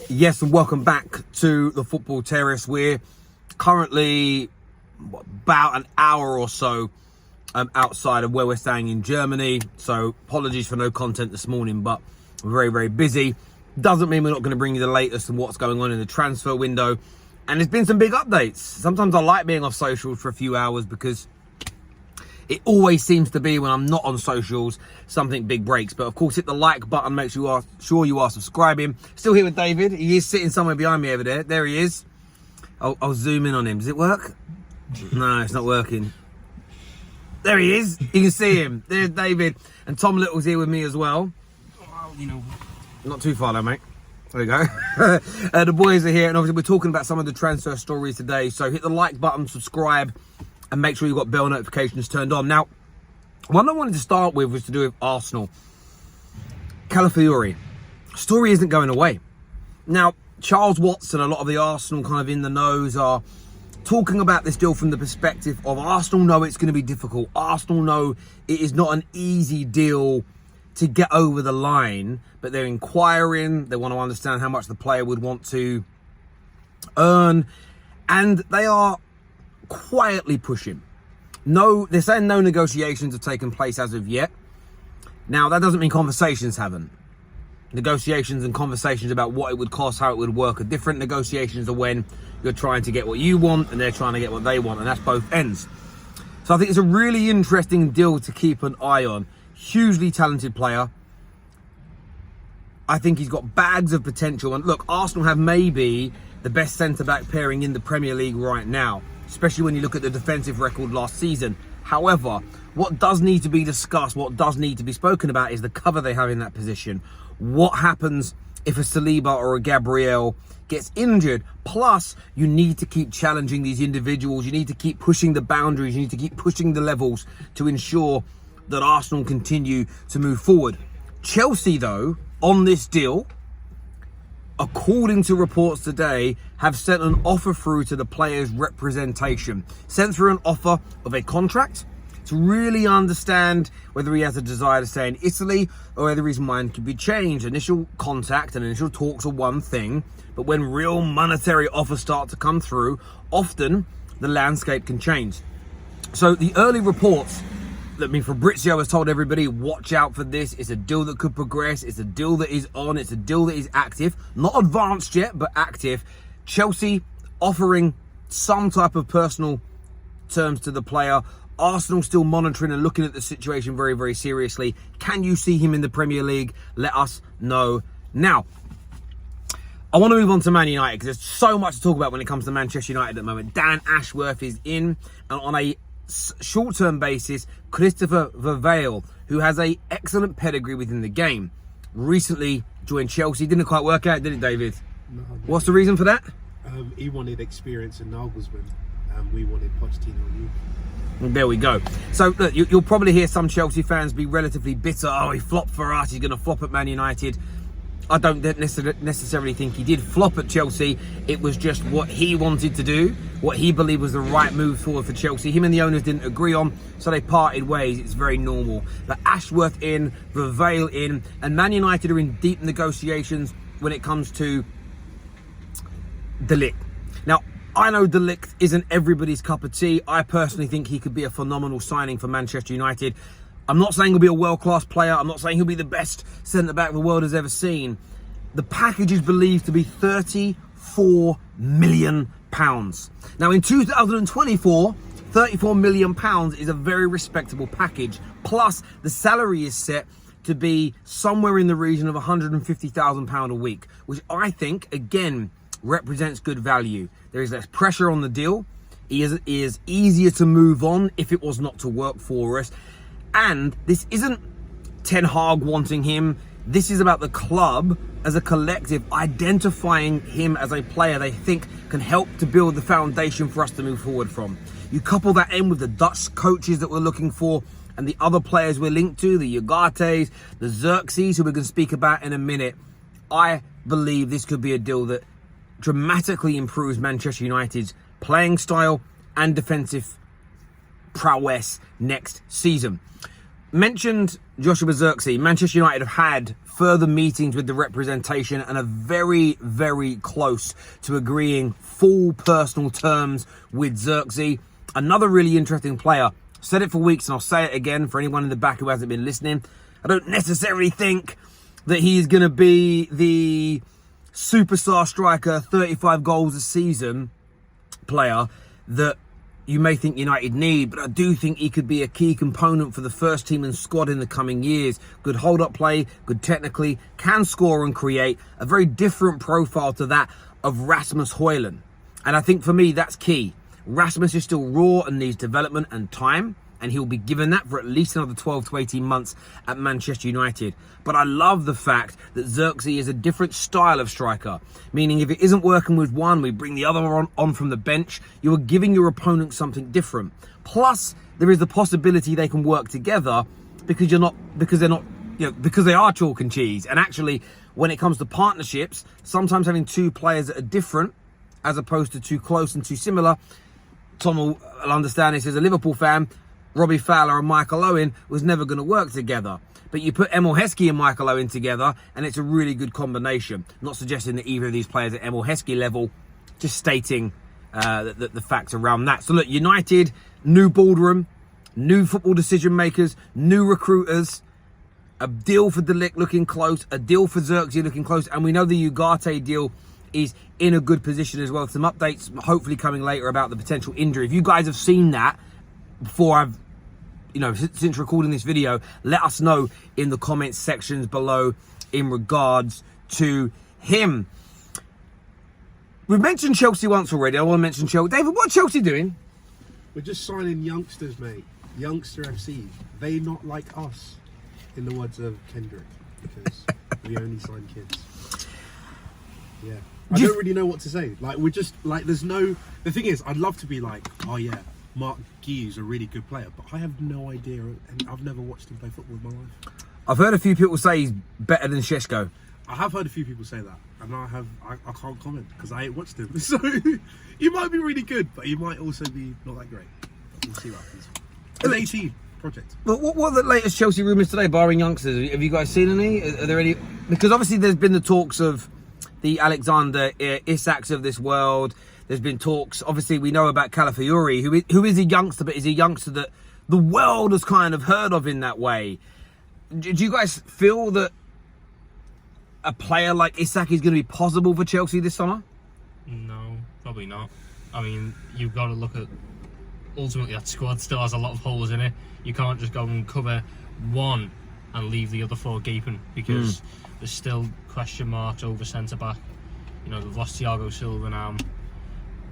Yes, and welcome back to the Football Terrace. We're currently about an hour or so outside of where we're staying in Germany. So apologies for no content this morning, but we're very, very busy. Doesn't mean we're not going to bring you the latest and what's going on in the transfer window. And there's been some big updates. Sometimes I like being off socials for a few hours because it always seems to be when I'm not on socials, something big breaks. But of course, hit the like button. Make sure you are subscribing. Still here with David. He is sitting somewhere behind me over there. There he is. I'll zoom in on him. Does it work? No, it's not working. There he is. You can see him. There's David. And Tom Little's here with me as well. Well, you know. Not too far though, mate. There we go. The boys are here. And obviously we're talking about some of the transfer stories today. So hit the like button, subscribe, and make sure you've got bell notifications turned on. Now, one I wanted to start with was to do with Arsenal. Calafiori. Story isn't going away. Now, Charles Watts and a lot of the Arsenal kind of in the knows are talking about this deal from the perspective of Arsenal know it's going to be difficult. Arsenal know it is not an easy deal to get over the line, but they're inquiring. They want to understand how much the player would want to earn. And they are quietly pushing. No, they're saying no negotiations have taken place as of yet. Now, that doesn't mean conversations haven't. Negotiations and conversations about what it would cost, how it would work are different. Negotiations are when you're trying to get what you want and they're trying to get what they want, and that's both ends. So I think it's a really interesting deal to keep an eye on. Hugely talented player. I think he's got bags of potential. And look, Arsenal have maybe the best centre-back pairing in the Premier League right now, especially when you look at the defensive record last season. However, what does need to be discussed, what does need to be spoken about is the cover they have in that position. What happens if a Saliba or a Gabriel gets injured? Plus, you need to keep challenging these individuals. You need to keep pushing the boundaries. You need to keep pushing the levels to ensure that Arsenal continue to move forward. Chelsea, though, on this deal, according to reports today, have sent an offer through to the player's representation. Sent through an offer of a contract to really understand whether he has a desire to stay in Italy or whether his mind could be changed. Initial contact and initial talks are one thing, but when real monetary offers start to come through, often the landscape can change. So the early reports, Fabrizio has told everybody, watch out for this. It's a deal that could progress. It's a deal that is on. It's a deal that is active. Not advanced yet, but active. Chelsea offering some type of personal terms to the player. Arsenal still monitoring and looking at the situation very, very seriously. Can you see him in the Premier League? Let us know now. I want to move on to Man United because there's so much to talk about when it comes to Manchester United at the moment. Dan Ashworth is in, and on a short-term basis, Christopher Verveil, who has an excellent pedigree within the game, recently joined Chelsea. Didn't quite work out, did it, David? No. What's the reason for that? He wanted experience in Nagelsmann, and we wanted Pochettino. There we go. So look, you'll probably hear some Chelsea fans be relatively bitter. Oh, he flopped for us. He's going to flop at Man United. I don't necessarily think he did flop at Chelsea. It was just what he wanted to do, what he believed was the right move forward for Chelsea. Him and the owners didn't agree on, so they parted ways. It's very normal. But Ashworth in, Verveil in, and Man United are in deep negotiations when it comes to Ligt. Now, I know Ligt isn't everybody's cup of tea. I personally think he could be a phenomenal signing for Manchester United. I'm not saying he'll be a world-class player. I'm not saying he'll be the best centre-back the world has ever seen. The package is believed to be £34 million. Now, in 2024, £34 million is a very respectable package. Plus, the salary is set to be somewhere in the region of £150,000 a week, which I think, again, represents good value. There is less pressure on the deal. He is easier to move on if it was not to work for us. And this isn't Ten Hag wanting him. This is about the club as a collective identifying him as a player they think can help to build the foundation for us to move forward from. You couple that in with the Dutch coaches that we're looking for and the other players we're linked to, the Ugartes, the Zirkees, who we're going to speak about in a minute. I believe this could be a deal that dramatically improves Manchester United's playing style and defensive prowess next season. mentioned Joshua Zirkee. Manchester United have had further meetings with the representation and are very, very close to agreeing full personal terms with Zirkee. Another really interesting player. Said it for weeks and I'll say it again for anyone in the back who hasn't been listening. I don't necessarily think that he's going to be the superstar striker, 35 goals a season player that you may think United need, but I do think he could be a key component for the first team and squad in the coming years. Good hold-up play, good technically, can score and create. A very different profile to that of Rasmus Højlund. And I think for me, that's key. Rasmus is still raw and needs development and time, and he'll be given that for at least another 12 to 18 months at Manchester United. But I love the fact that Zirkee is a different style of striker, meaning if it isn't working with one, we bring the other on from the bench. You are giving your opponent something different. Plus, there is the possibility they can work together because they are chalk and cheese. And actually, when it comes to partnerships, sometimes having two players that are different as opposed to too close and too similar, Tom will understand this as a Liverpool fan, Robbie Fowler and Michael Owen was never going to work together. But you put Emil Heskey and Michael Owen together, and it's a really good combination. Not suggesting that either of these players at Emil Heskey level, just stating the facts around that. So look, United, new boardroom, new football decision makers, new recruiters, a deal for Ligt looking close, a deal for Zirkee looking close, and we know the Ugarte deal is in a good position as well. Some updates hopefully coming later about the potential injury. If you guys have seen that before I've, since recording this video, let us know in the comments sections below in regards to him. We've mentioned Chelsea once already. I want to mention Chelsea. David, what's Chelsea doing? We're just signing youngsters, mate. Youngster FC. They not like us, in the words of Kendrick, because we only sign kids. Yeah. I don't really know what to say. Like, we're just, like, there's no... The thing is, I'd love to be like, oh yeah, Mark Guiu's a really good player, but I have no idea, and I've never watched him play football in my life. I've heard a few people say he's better than Šeško. I have heard a few people say that, and I can't comment because I ain't watched him. So he might be really good, but he might also be not that great. We'll see what happens. An 18 project. But what are the latest Chelsea rumours today, barring youngsters? Have you guys seen any? Are there any? Because obviously there's been the talks of the Alexander Isaks of this world. There's been talks, obviously we know about Calafiori, who is a youngster, but is a youngster that the world has kind of heard of in that way. Do you guys feel that a player like Isak is going to be possible for Chelsea this summer? No, probably not. I mean, you've got to look at, ultimately that squad still has a lot of holes in it. You can't just go and cover one and leave the other four gaping, because there's still question marks over centre-back. They've lost Thiago Silva now.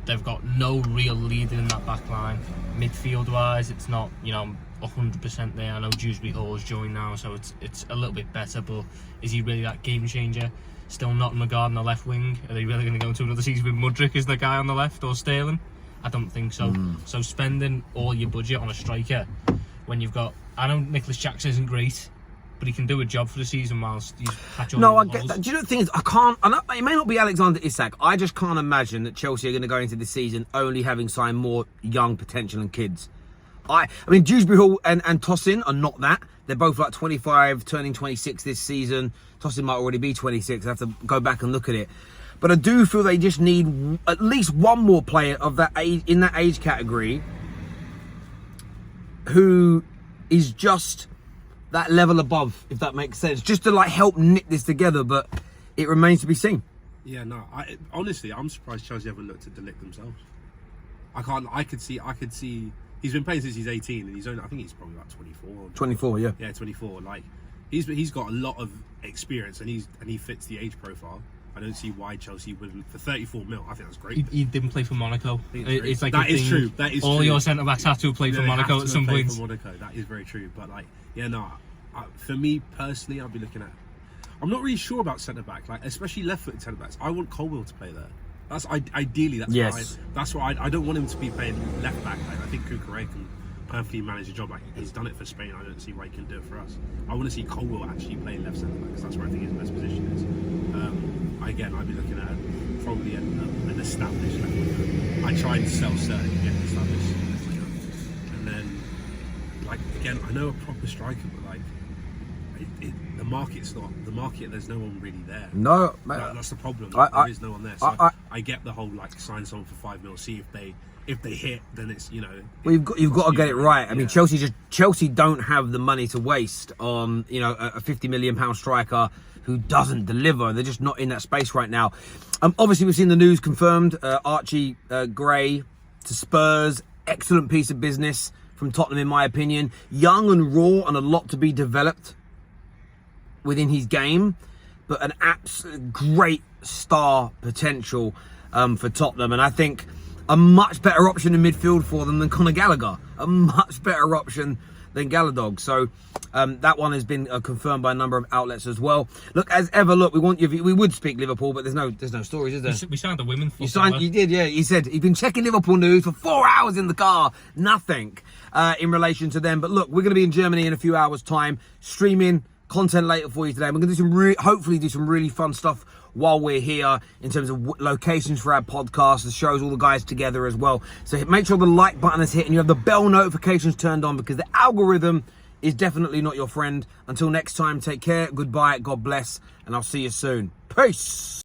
They've got no real leader in that back line. Midfield-wise, it's not, 100% there. I know Dewsbury-Hall has joined now, so it's a little bit better, but is he really that game changer? Still not Ugarte on the left wing. Are they really going to go into another season with Mudryk as the guy on the left, or Sterling? I don't think so. So spending all your budget on a striker when you've got... I know Nicholas Jackson isn't great, but he can do a job for the season whilst he's patch all. No, I get that. Do you know the thing is, it may not be Alexander Isak. I just can't imagine that Chelsea are going to go into this season only having signed more young potential and kids. I mean, Dewsbury-Hall and Tosin are not that. They're both like 25, turning 26 this season. Tosin might already be 26. I have to go back and look at it. But I do feel they just need at least one more player of that age, in that age category, who is just that level above, if that makes sense, just to like help knit this together. But it remains to be seen. Yeah, no. Honestly, I'm surprised Chelsea haven't looked at Ligt themselves. I could see. He's been playing since he's 18, and I think he's probably about 24. 24, yeah. Yeah, 24. Like, he's got a lot of experience, and he fits the age profile. I don't see why Chelsea wouldn't, for 34 mil. I think that's great. He didn't play for Monaco. It's like that is true. That is all true. Your centre backs have to play for Monaco at some point. For Monaco, that is very true. But like, yeah, no. For me personally, I'll be looking at. I'm not really sure about centre back, like especially left-footed centre backs. I want Colwill to play there. That's ideally. That's yes. why I don't want him to be playing left back. Like, I think Cucurella can perfectly manage the job. Like, he's done it for Spain. I don't see why he can do it for us. I want to see Colwill actually play left centre back, because that's where I think his best position is. Again, I'd be looking at probably an established left winger. I try and sell certain to get established left winger, and then like again, I know a proper striker, but like the market's not the market. There's no one really there. No, that's the problem. I- There is no one there. So I- I get the whole like sign someone for £5 million. See if they hit, then it's well, you've got to get it right. I mean, Yeah. Chelsea don't have the money to waste on a £50 million striker who doesn't deliver. They're just not in that space right now. Obviously, we've seen the news confirmed. Archie Gray to Spurs. Excellent piece of business from Tottenham, in my opinion. Young and raw, and a lot to be developed within his game, but an absolute great star potential for Tottenham. And I think a much better option in midfield for them than Conor Gallagher. A much better option than Galadog. So that one has been confirmed by a number of outlets as well. Look, as ever, we want you. We would speak Liverpool, but there's no stories, is there? We signed the women. You did, yeah. He said he'd been checking Liverpool news for 4 hours in the car. Nothing in relation to them. But look, we're going to be in Germany in a few hours' time, streaming content later for you today. We're going to hopefully do some really fun stuff while we're here in terms of locations for our podcast, the shows, all the guys together as well. So make sure the like button is hit and you have the bell notifications turned on, because the algorithm is definitely not your friend. Until next time, take care, goodbye, God bless, and I'll see you soon. Peace.